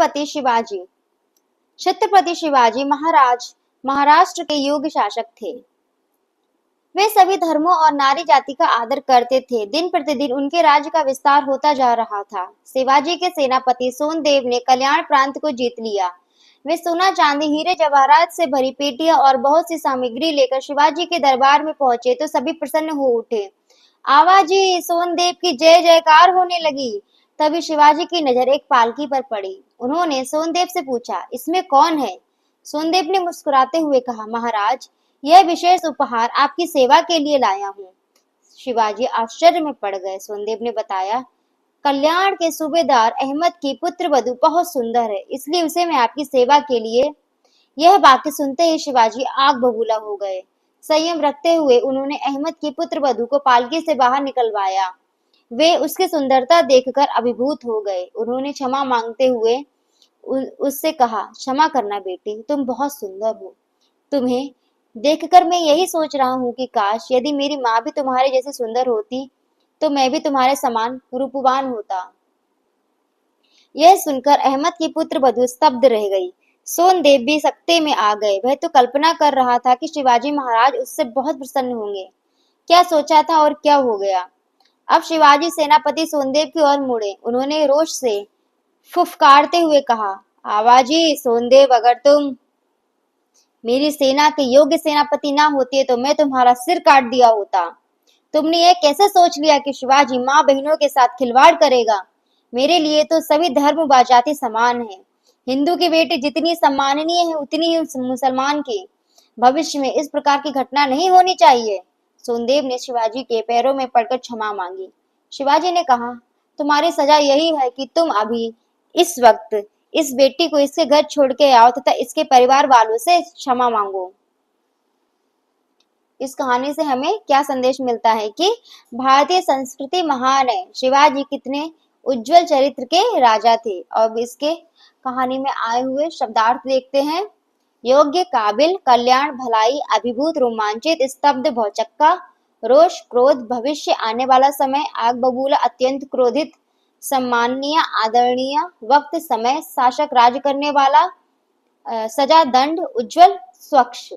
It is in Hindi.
छत्रपति शिवाजी। छत्रपति शिवाजी महाराज महाराष्ट्र के योग्य शासक थे। वे सभी धर्मों और नारी जाति का आदर करते थे। दिन प्रतिदिन उनके राज्य का विस्तार होता जा रहा था। शिवाजी के सेनापति सोनदेव ने कल्याण प्रांत को जीत लिया। वे सोना, चांदी, हीरे जवाहरात से भरी पेटियां और बहुत सी सामग्री लेकर शिवाजी के दरबार में पहुंचे तो सभी प्रसन्न हो उठे। आवाजी सोनदेव की जय जयकार होने लगी। तभी शिवाजी की नजर एक पालकी पर पड़ी। उन्होंने सोनदेव से पूछा, इसमें कौन है? सोनदेव ने मुस्कुराते हुए कहा, महाराज, यह विशेष उपहार आपकी सेवा के लिए लाया हूँ। शिवाजी आश्चर्य में पड़ गए। सोनदेव ने बताया, कल्याण के सूबेदार अहमद की पुत्र वधू बहुत सुंदर है, इसलिए उसे मैं आपकी सेवा के लिए। यह वाक्य सुनते ही शिवाजी आग बबूला हो गए। संयम रखते हुए उन्होंने अहमद की पुत्र वधू को पालकी से बाहर निकलवाया। वे उसकी सुंदरता देखकर अभिभूत हो गए। उन्होंने क्षमा मांगते हुए उससे कहा, क्षमा करना बेटी, तुम बहुत सुंदर हो। तुम्हें देखकर मैं यही सोच रहा हूँ कि काश यदि मेरी माँ भी तुम्हारे जैसे सुंदर होती तो मैं भी तुम्हारे समान रूपवान होता। यह सुनकर अहमद की पुत्र वधू स्तब्ध रह गई। सोनदेव भी सकते में आ गए। वह तो कल्पना कर रहा था कि शिवाजी महाराज उससे बहुत प्रसन्न होंगे। क्या सोचा था और क्या हो गया। अब शिवाजी सेनापति सोनदेव की ओर मुड़े। उन्होंने रोष से फुफकारते हुए कहा, आवाजी सोनदेव, अगर तुम मेरी सेना के योग्य सेनापति ना होते तो मैं तुम्हारा सिर काट दिया होता। तुमने ये कैसे सोच लिया कि शिवाजी माँ बहनों के साथ खिलवाड़ करेगा? मेरे लिए तो सभी धर्म व जाति समान है। हिंदू की बेटी जितनी सम्माननीय है उतनी ही मुसलमान की। भविष्य में इस प्रकार की घटना नहीं होनी चाहिए। सोनदेव ने शिवाजी के पैरों में पड़कर क्षमा मांगी। शिवाजी ने कहा, तुम्हारी सजा यही है कि तुम अभी इस वक्त इस बेटी को इसके घर छोड़ के आओ तथा इसके परिवार वालों से क्षमा मांगो। इस कहानी से हमें क्या संदेश मिलता है कि भारतीय संस्कृति महान है। शिवाजी कितने उज्जवल चरित्र के राजा थे। अब इसके कहानी में आए हुए शब्दार्थ देखते हैं। योग्य, काबिल, कल्याण, भलाई, अभिभूत, रोमांचित, स्तब्ध, भौचक्का, रोष, क्रोध, भविष्य, आने वाला समय, आग बबूला, अत्यंत क्रोधित, सम्माननीय, आदरणीय, वक्त, समय, शासक, राज करने वाला, सजा, दंड, उज्जवल, स्वच्छ।